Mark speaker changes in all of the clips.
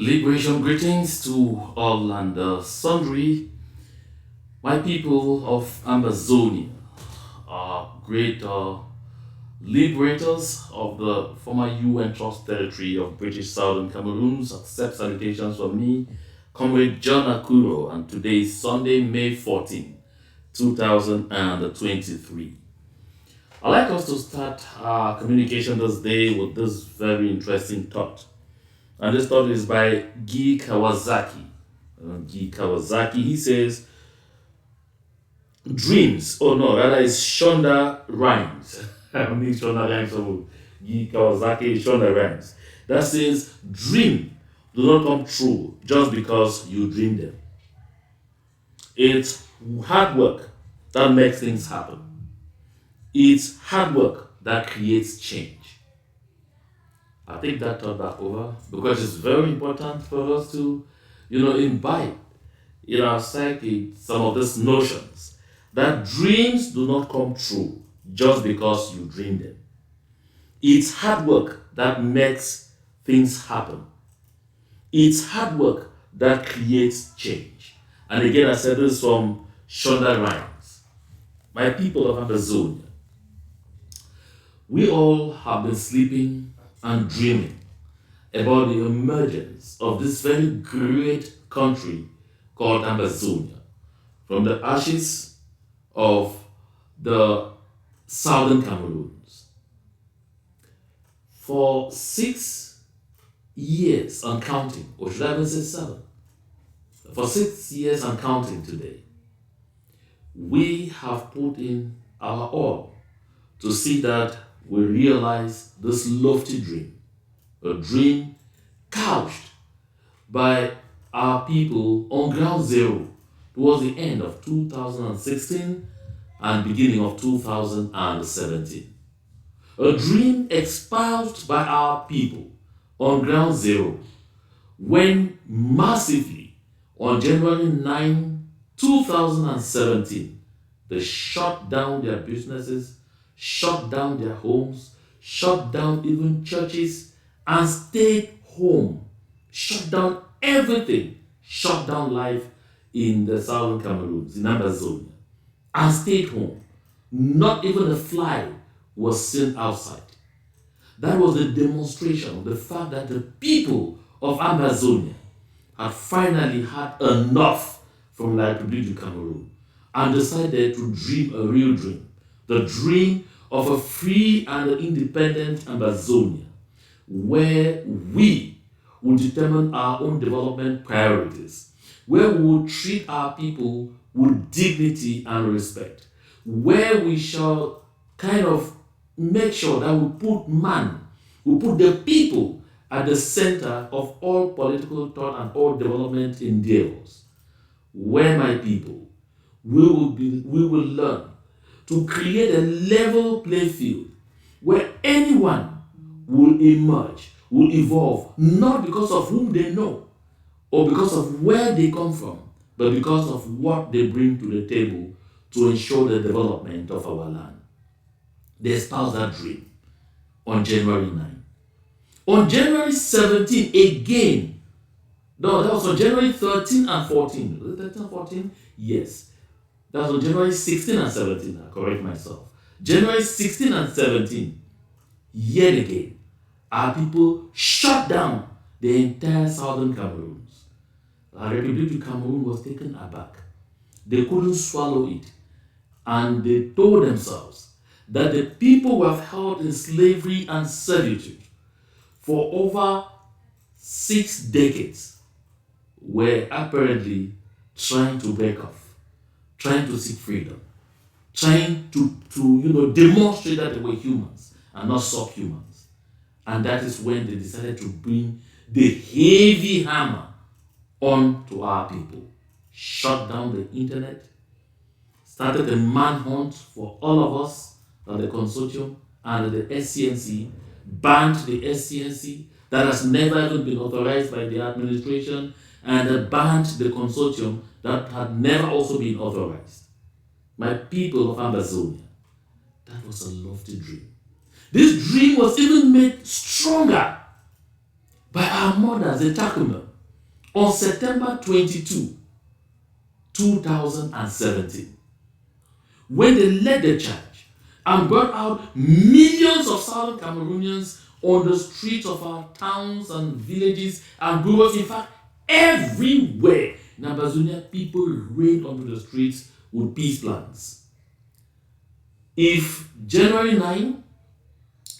Speaker 1: Liberation greetings to all and sundry, my people of Amazonia, great liberators of the former UN Trust territory of British Southern Cameroons. Accept salutations from me, Comrade John Akuro, and today is Sunday, May 14, 2023. I'd like us to start our communication this day with this very interesting thought. And this thought is by Guy Kawasaki. He says, dreams, oh no, rather it's Shonda Rhimes. I don't need Shonda Rhimes, so Guy Kawasaki is Shonda Rhimes. That says, dream do not come true just because you dream them. It's hard work that makes things happen. It's hard work that creates change. I take that thought back over because it's very important for us to, imbibe in our psyche some of these notions that dreams do not come true just because you dream them. It's hard work that makes things happen. It's hard work that creates change. And again, I said this from Shonda Rhimes. My people of Amazonia, we all have been sleeping and dreaming about the emergence of this very great country called Amazonia from the ashes of the southern Cameroons. For 6 years and counting, or should I even say 7? For 6 years and counting today, we have put in our all to see that we realize this lofty dream, a dream couched by our people on ground zero towards the end of 2016 and beginning of 2017. A dream espoused by our people on ground zero when massively on January 9, 2017, they shut down their businesses, shut down their homes, shut down even churches, and stayed home. Shut down everything. Shut down life in the southern Cameroons, in Amazonia, and stayed home. Not even a fly was seen outside. That was a demonstration of the fact that the people of Amazonia had finally had enough from La République du Cameroon and decided to dream a real dream. The dream of a free and independent Amazonia, where we will determine our own development priorities, where we will treat our people with dignity and respect, where we shall kind of make sure that we put the people at the center of all political thought and all development endeavors, where my people, we will learn to create a level play field where anyone will emerge, will evolve, not because of whom they know or because of where they come from, but because of what they bring to the table to ensure the development of our land. They espoused that dream on January 9. On January 17, again, no, that was on January 13 and 14. Was it 13 and 14? Yes. That was on January 16 and 17. I correct myself. January 16 and 17, yet again, our people shut down the entire southern Cameroons. La République du Cameroon was taken aback. They couldn't swallow it. And they told themselves that the people were held in slavery and servitude for over 6 decades were apparently trying to break off, trying to seek freedom, trying to demonstrate that they were humans and not subhumans. And that is when they decided to bring the heavy hammer onto our people. Shut down the internet, started a manhunt for all of us at the consortium and the SCNC, banned the SCNC that has never even been authorized by the administration, and banned the consortium that had never also been authorized. My people of Amazonia, that was a lofty dream. This dream was even made stronger by our mothers, the Takuma, on September 22, 2017, when they led the charge and brought out millions of Southern Cameroonians on the streets of our towns and villages and boroughs. In fact, everywhere in Amazonia, people rained onto the streets with peace plans. If January 9,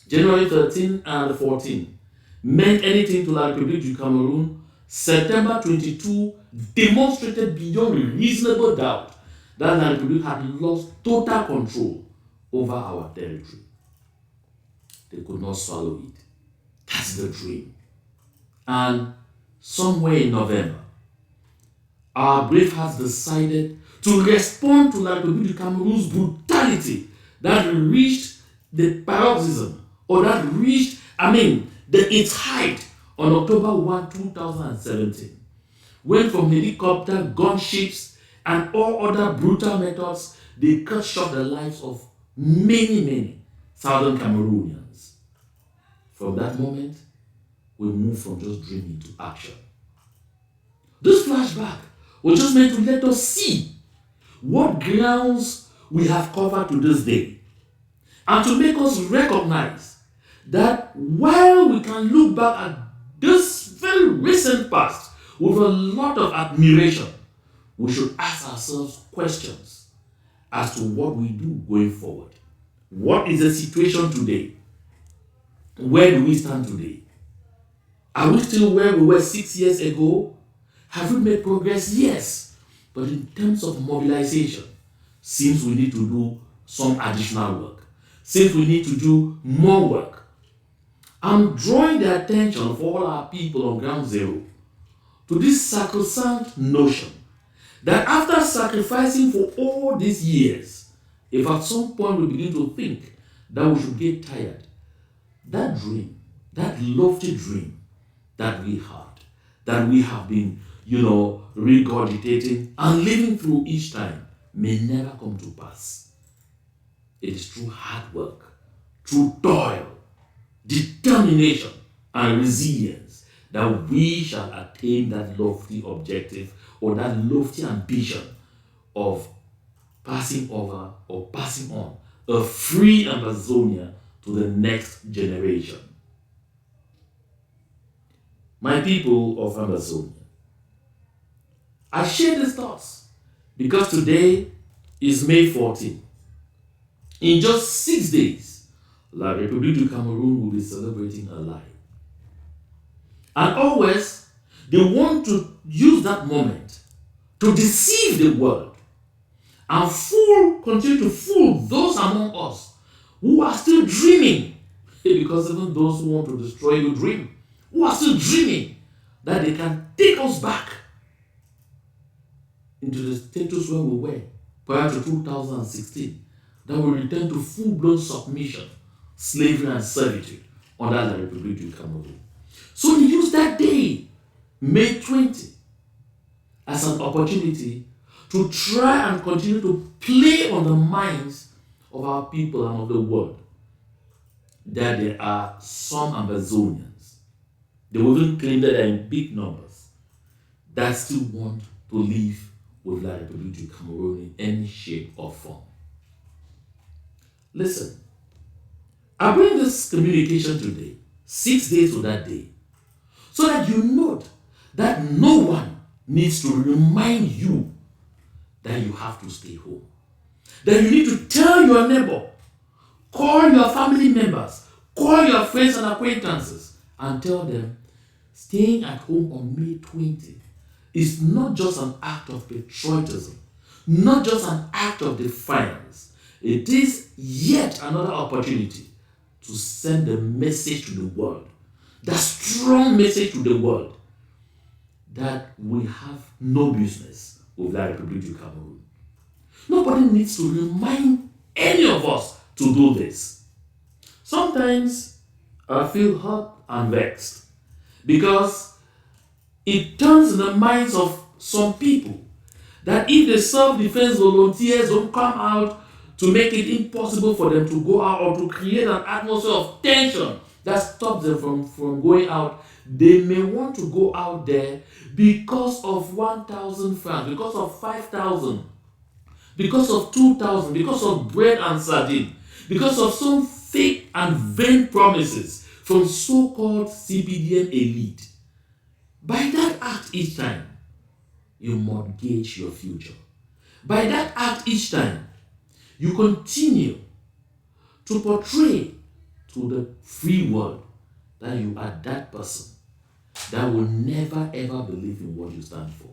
Speaker 1: January 13, and 14 meant anything to La République du Cameroon, September 22 demonstrated beyond reasonable doubt that La République had lost total control over our territory. They could not swallow it. That's the dream. And somewhere in November, our brave hearts decided to respond to La République du Cameroon's brutality that reached the paroxysm, or that reached, its height on October 1, 2017, when from helicopter, gunships, and all other brutal methods, they cut short the lives of many Southern Cameroonians. From that moment, we moved from just dreaming to action. This flashback was just meant to let us see what grounds we have covered to this day, and to make us recognize that while we can look back at this very recent past with a lot of admiration, we should ask ourselves questions as to what we do going forward. What is the situation today? Where do we stand today? Are we still where we were 6 years ago? Have we made progress? Yes. But in terms of mobilization, seems we need to do some additional work. Seems we need to do more work. I'm drawing the attention of all our people on ground zero to this sacrosanct notion that after sacrificing for all these years, if at some point we begin to think that we should get tired, that dream, that lofty dream that we had, that we have been, regurgitating and living through each time, may never come to pass. It is through hard work, through toil, determination, and resilience that we shall attain that lofty objective or that lofty ambition of passing over or passing on a free Amazonia to the next generation. My people of Amazonia, I share these thoughts because today is May 14. In just 6 days, La République du Cameroon will be celebrating a life. And always, they want to use that moment to deceive the world and continue to fool those among us who are still dreaming, because even those who want to destroy your dream, who are still dreaming that they can take us back into the status where we were prior to 2016, that we return to full-blown submission, slavery, and servitude under La République du Cameroon. So they use that day, May 20, as an opportunity to try and continue to play on the minds of our people and of the world that there are some Amazonians, they will even claim that they are in big numbers, that still want to live with La République du Cameroon in any shape or form. Listen, I bring this communication today, 6 days to that day, so that you know that no one needs to remind you that you have to stay home. That you need to tell your neighbor, call your family members, call your friends and acquaintances, and tell them staying at home on May 20 is not just an act of patriotism, not just an act of defiance. It is yet another opportunity to send a message to the world, that strong message to the world, that we have no business with La République du Cameroon. Nobody needs to remind any of us to do this. Sometimes I feel hurt and vexed because it turns in the minds of some people that if the self-defense volunteers don't come out to make it impossible for them to go out or to create an atmosphere of tension that stops them from going out, They may want to go out there because of 1,000 francs, because of 5,000, because of 2,000, because of bread and sardine, because of some fake and vain promises from so-called CBDN elite. By that act each time, you mortgage your future. By that act each time, you continue to portray to the free world that you are that person that will never ever believe in what you stand for.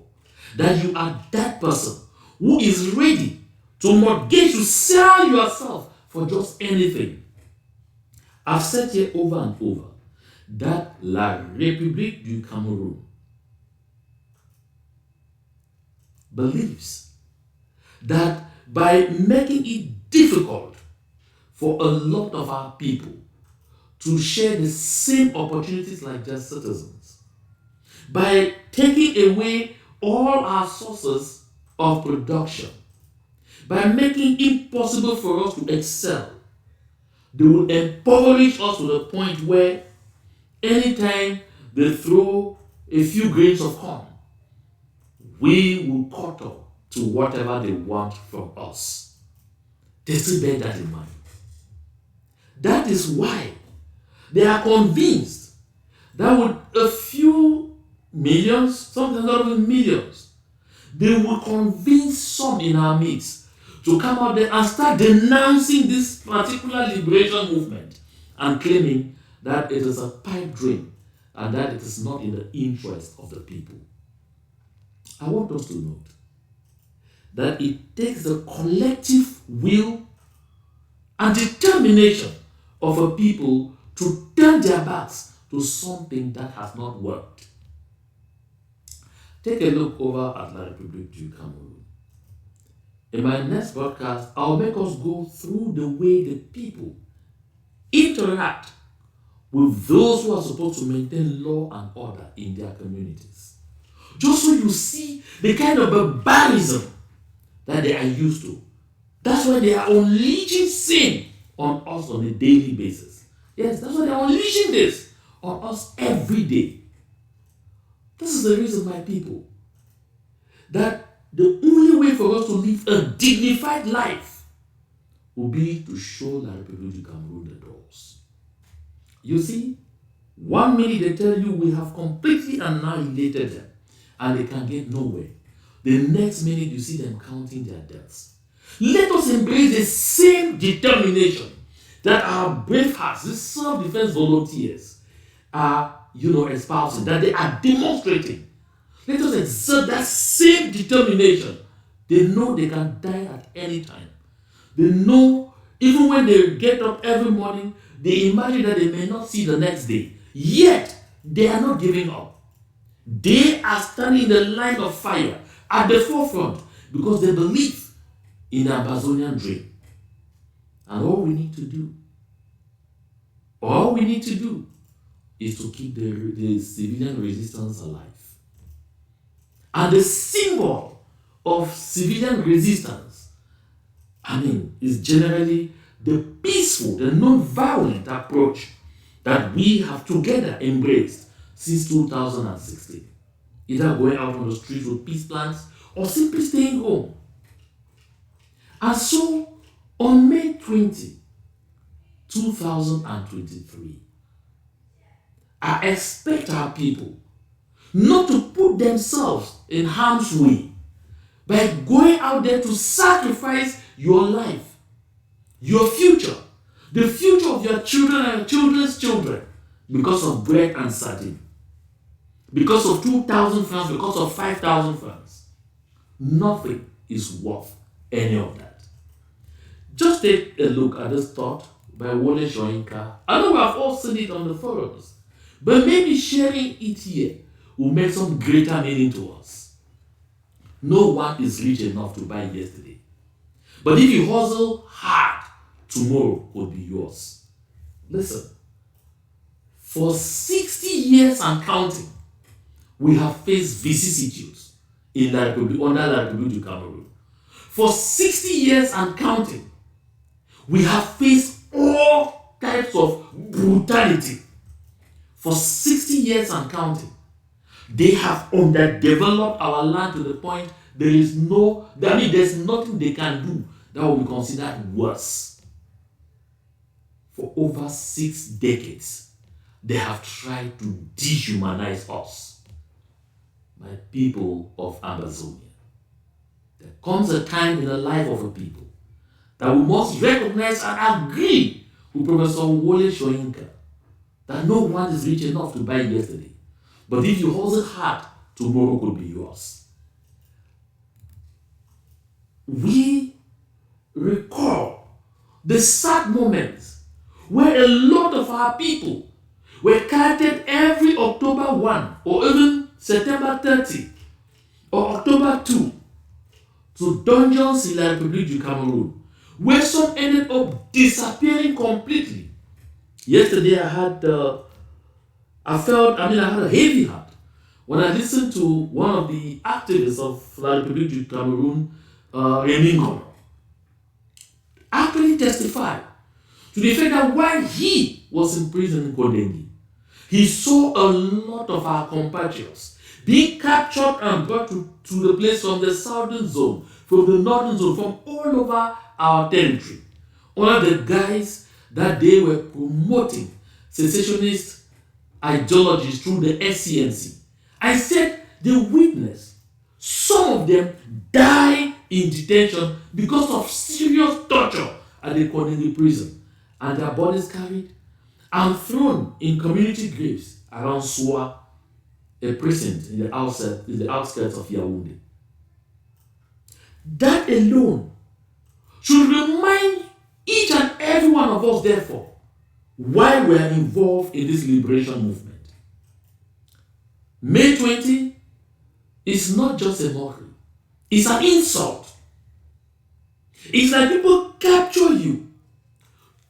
Speaker 1: That you are that person who is ready to mortgage, to sell yourself for just anything. I've said here over and over that La République du Cameroun believes that by making it difficult for a lot of our people to share the same opportunities like their citizens, by taking away all our sources of production, by making it impossible for us to excel, they will impoverish us to the point where anytime they throw a few grains of corn, we will cut up to whatever they want from us. They still bear that in mind. That is why they are convinced that with a few millions, sometimes not even millions, they will convince some in our midst to come out there and start denouncing this particular liberation movement and claiming that it is a pipe dream and that it is not in the interest of the people. I want us to note that it takes the collective will and determination of a people to turn their backs to something that has not worked. Take a look over at La République du Cameroun. In my next broadcast, I'll make us go through the way the people interact with those who are supposed to maintain law and order in their communities. Just so you see the kind of barbarism that they are used to. That's why they are unleashing sin on us on a daily basis. Yes, that's why they are unleashing this on us every day. This is the reason, my people, that the only way for us to live a dignified life will be to show La République du Cameroun the doors. You see, 1 minute they tell you we have completely annihilated them and they can get nowhere. The next minute you see them counting their deaths. Let us embrace the same determination that our brave hearts, these self-defense volunteers, are espousing, that they are demonstrating. Let us exert that same determination. They know they can die at any time. They know even when they get up every morning, they imagine that they may not see the next day. Yet, they are not giving up. They are standing in the line of fire at the forefront because they believe in the Amazonian dream. And all we need to do is to keep the civilian resistance alive. And the symbol of civilian resistance, is generally the peaceful, the non-violent approach that we have together embraced since 2016. Either going out on the streets with peace plans or simply staying home. And so, on May 20, 2023, I expect our people not to put themselves in harm's way by going out there to sacrifice your life, your future, the future of your children and children's children because of bread and sardine, because of 2,000 francs, because of 5,000 francs. Nothing is worth any of that. Just take a look at this thought by Wole Soyinka. I know we have all seen it on the forums, but maybe sharing it here will make some greater meaning to us. No one is rich enough to buy yesterday. But if you hustle hard, tomorrow will be yours. Listen, for 60 years and counting, we have faced vicissitudes in La République, under La République du Cameroun. For 60 years and counting, we have faced all types of brutality. for 60 years and counting. They have underdeveloped our land to the point there's nothing they can do that will be considered worse. For over 6 decades, they have tried to dehumanize us, my people of Amazonia. There comes a time in the life of a people that we must recognize and agree with Professor Wole Soyinka that no one is rich enough to buy yesterday. But if you hustle hard, tomorrow could be yours. We recall the sad moments where a lot of our people were carted every October 1 or even September 30 or October 2 to dungeons in La République du Cameroon, where some ended up disappearing completely. Yesterday I had a heavy heart when I listened to one of the activists of La République du Cameroon, Remingon, actually testify to the fact that while he was in prison in Kodengi, he saw a lot of our compatriots being captured and brought to the place from the southern zone, from the northern zone, from all over our territory. All of the guys that they were promoting secessionist ideologies through the SCNC. I said they witnessed some of them die in detention because of serious torture at the Kodengi prison, and their bodies carried and thrown in community graves around Soa, a precinct in the outskirts of Yaoundé. That alone should remind each and every one of us, therefore, why we are involved in this liberation movement. May 20 is not just a mockery, it's an insult. It's like people capture you,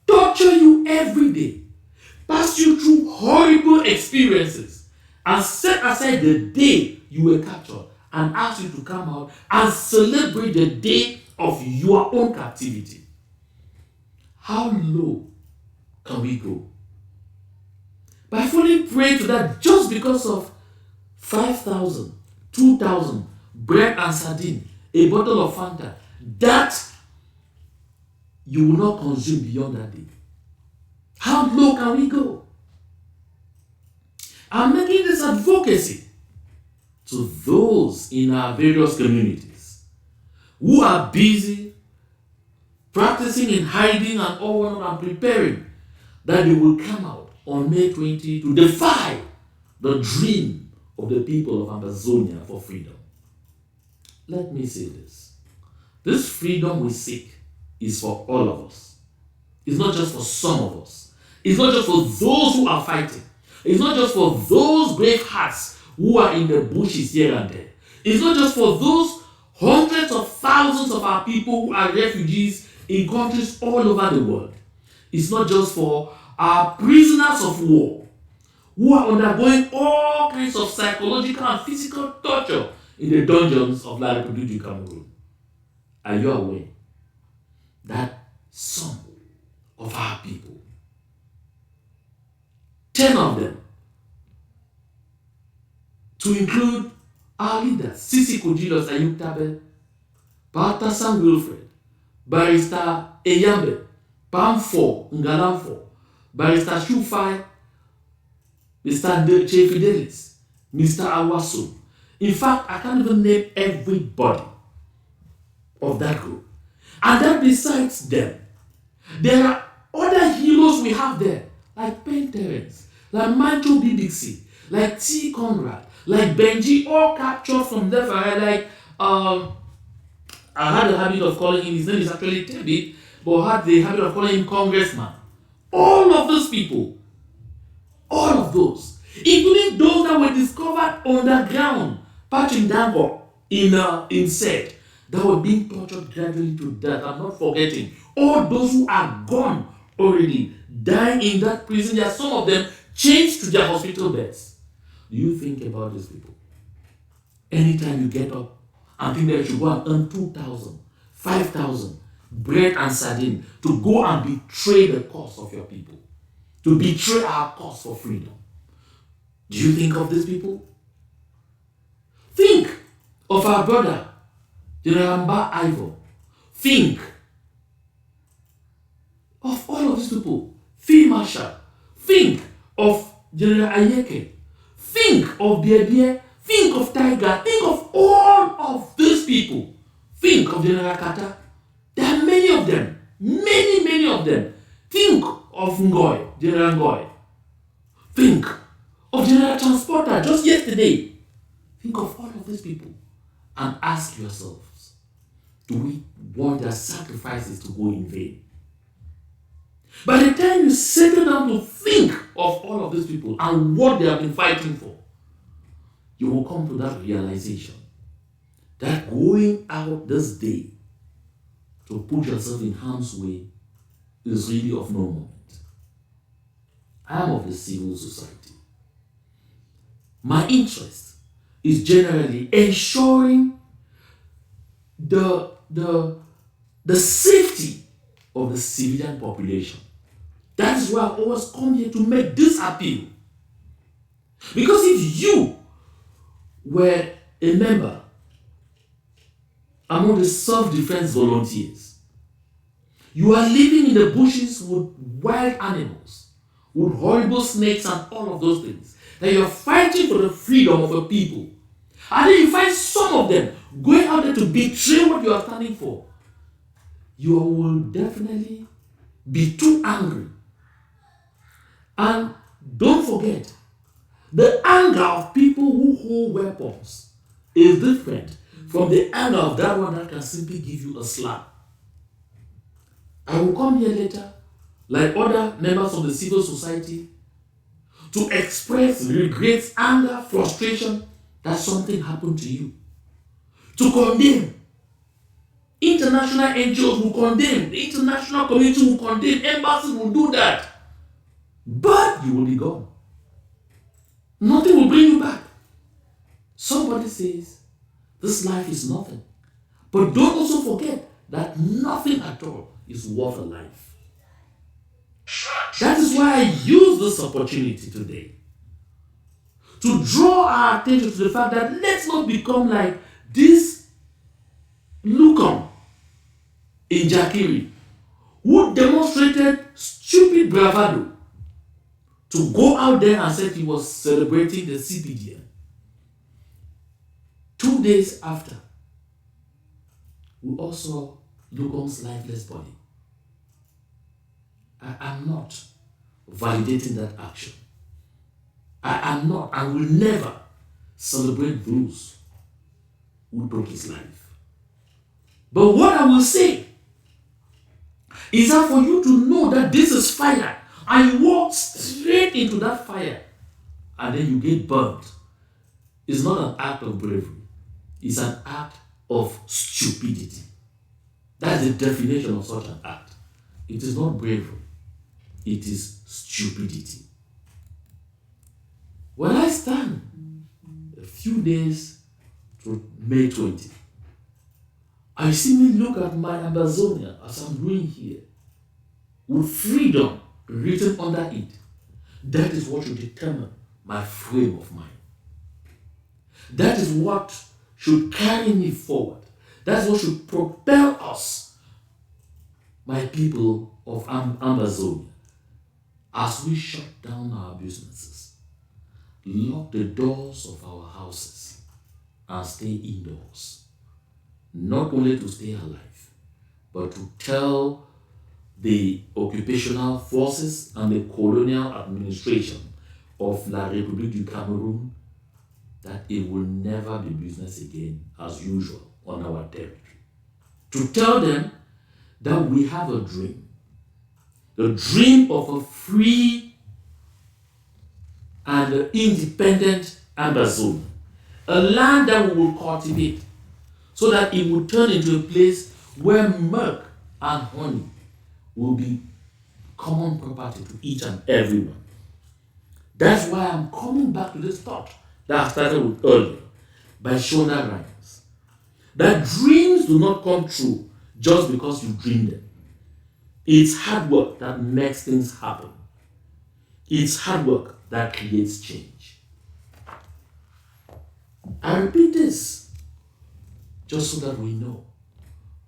Speaker 1: torture you every day, pass you through horrible experiences, and set aside the day you were captured and ask you to come out and celebrate the day of your own captivity. How low can we go? By falling prey to that just because of 5,000, 2,000, bread and sardine, a bottle of Fanta, that you will not consume beyond that day. How low can we go? I'm making this advocacy to those in our various communities who are busy practicing in hiding and all and preparing that they will come out on May 20 to defy the dream of the people of Amazonia for freedom. Let me say this. This freedom we seek is for all of us. It's not just for some of us. It's not just for those who are fighting. It's not just for those brave hearts who are in the bushes here and there. It's not just for those hundreds of thousands of our people who are refugees in countries all over the world. It's not just for our prisoners of war who are undergoing all kinds of psychological and physical torture in the dungeons of La République du Cameroon. Are you aware that some of our people, 10 of them, to include our leaders, Sisi Kojilos Ayub Tabe, Baltasar Wilfred, Barrister Eyambe, Pamfo Ngalamfo, Barrister Shufai, Mr. Che Fidelis, Mr. Awaso. In fact, I can't even name everybody of that group. And then besides them, there are other heroes we have there, like Ben Terence, like Mancho D. Dixie, like T. Conrad, like Benji, all captured from there. Like, I had the habit of calling him, his name is actually Tebby, but I had the habit of calling him Congressman. All of those people, all of those, including those that were discovered underground, patching Dango in Sed, that were being tortured gradually to death. I'm not forgetting all those who are gone already, dying in that prison. There are some of them changed to their hospital beds. Do you think about these people? Anytime you get up and think that you should go and earn 2,000, 5,000, bread and sardine to go and betray the cause of your people, to betray our cause for freedom, Do you think of these people? Think of our brother, General Mba Ivor. Think of all of these people. Field Marshal. Think of General Ayeke. Think of Biebie. Think of Tiger. Think of all of these people. Think of General Kata. There are many of them. Many of them. Think of Ngoy, General Ngoy. Think of General Transporter just yesterday. Think of all of these people and ask yourselves, do we want their sacrifices to go in vain? By the time you settle down to think of all of these people and what they have been fighting for, you will come to that realization that going out this day to put yourself in harm's way is really of no moment. I am of the civil society. My interest is generally ensuring the safety of the civilian population. That is why I always come here to make this appeal. Because if you were a member among the self-defense volunteers, you are living in the bushes with wild animals, with horrible snakes and all of those things, that you're fighting for the freedom of a people, and then you find some of them going out there to betray what you are standing for, you will definitely be too angry. And don't forget, the anger of people who hold weapons is different from the anger of that one that can simply give you a slap. I will come here later, like other members of the civil society, to express regrets, anger, frustration that something happened to you. To condemn. International NGOs will condemn. The international community will condemn. Embassies will do that. But you will be gone. Nothing will bring you back. Somebody says, this life is nothing. But don't also forget that nothing at all is worth a life. That is why I use this opportunity today to draw our attention to the fact that let's not become like this Lucan in Jakiri, who demonstrated stupid bravado to go out there and said he was celebrating the CPDM. 2 days after, we all saw Lucan's lifeless body. I am not validating that action. I am not and will never celebrate those who took his life. But what I will say is that for you to know that this is fire, and you walk straight into that fire, and then you get burnt, is not an act of bravery. It's an act of stupidity. That's the definition of such an act. It is not bravery. It is stupidity. When I stand a few days to May 20, I see me look at my Amazonia as I'm doing here, with freedom written under it. That is what should determine my frame of mind. That is what should carry me forward. That's what should propel us, my people of Amazonia, as we shut down our businesses, lock the doors of our houses, and stay indoors. Not only to stay alive, but to tell the occupational forces and the colonial administration of La République du Cameroon that it will never be business again as usual on our territory. To tell them that we have a dream. The dream of a free and independent Amazon. A land that we will cultivate so that it will turn into a place where milk and honey will be common property to each and everyone. That's why I'm coming back to this thought that I started with earlier by Shona Rhimes. That dreams do not come true just because you dream them. It's hard work that makes things happen. It's hard work that creates change. I repeat this just so that we know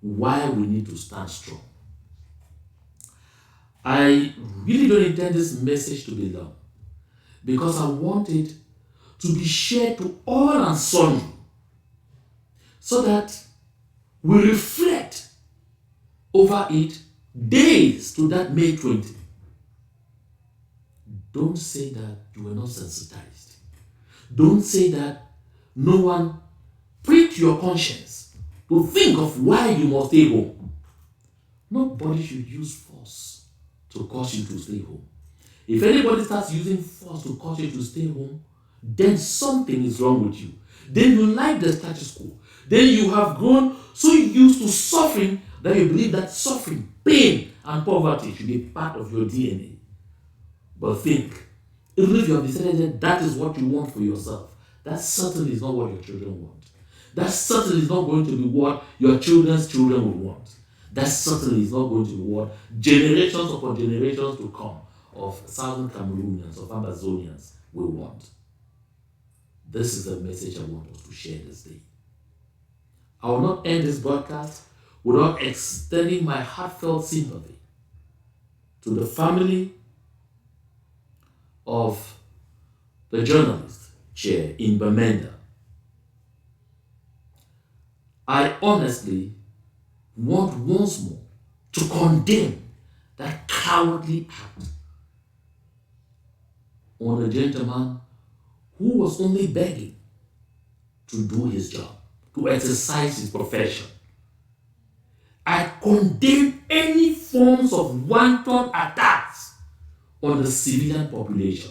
Speaker 1: why we need to stand strong. I really don't intend this message to be long because I want it to be shared to all and sundry so that we reflect over it days to that May 20. Don't say that you were not sensitized. Don't say that no one pricked your conscience to think of why you must stay home. Nobody should use force to cause you to stay home. If anybody starts using force to cause you to stay home, then something is wrong with you. Then you like the status quo. Then you have grown so used to suffering that you believe that suffering, pain, and poverty should be part of your DNA. But think, even if you have decided that is what you want for yourself, that certainly is not what your children want. That certainly is not going to be what your children's children will want. That certainly is not going to be what generations upon generations to come of Southern Cameroonians, of Amazonians will want. This is the message I want us to share this day. I will not end this broadcast without extending my heartfelt sympathy to the family of the journalist chair in Bamenda. I honestly want once more to condemn that cowardly act on a gentleman who was only begging to do his job, to exercise his profession. I condemn any forms of wanton attacks on the civilian population.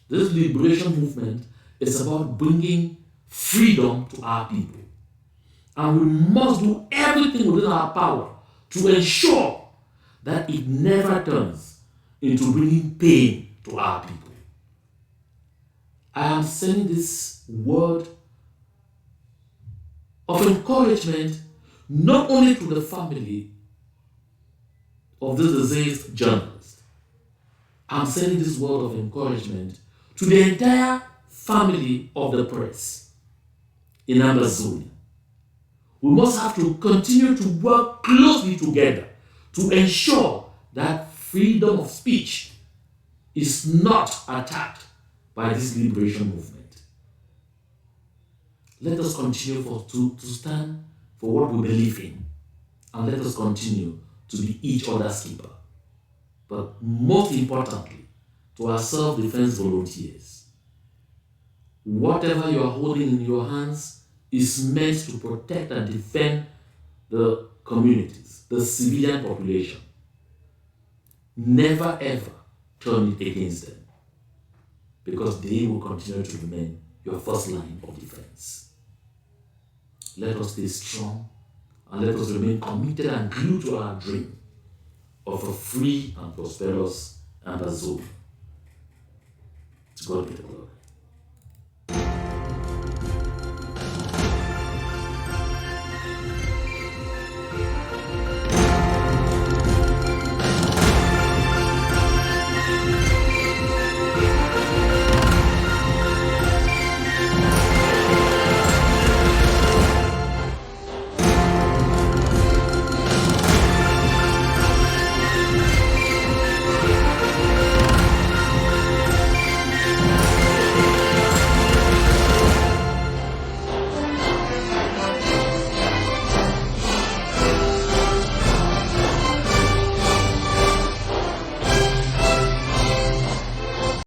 Speaker 1: This liberation movement is about bringing freedom to our people. And we must do everything within our power to ensure that it never turns into bringing pain to our people. I am sending this word of encouragement not only to the family of this deceased journalist. I'm sending this word of encouragement to the entire family of the press in Amazonia. We must have to continue to work closely together to ensure that freedom of speech is not attacked by this liberation movement. Let us continue to stand for what we believe in, and let us continue to be each other's keeper. But most importantly, to our self-defense volunteers, whatever you are holding in your hands is meant to protect and defend the communities, the civilian population. Never ever turn it against them, because they will continue to remain your first line of defense. Let us stay strong and let us remain committed and glued to our dream of a free and prosperous Amazonia. To God be the glory.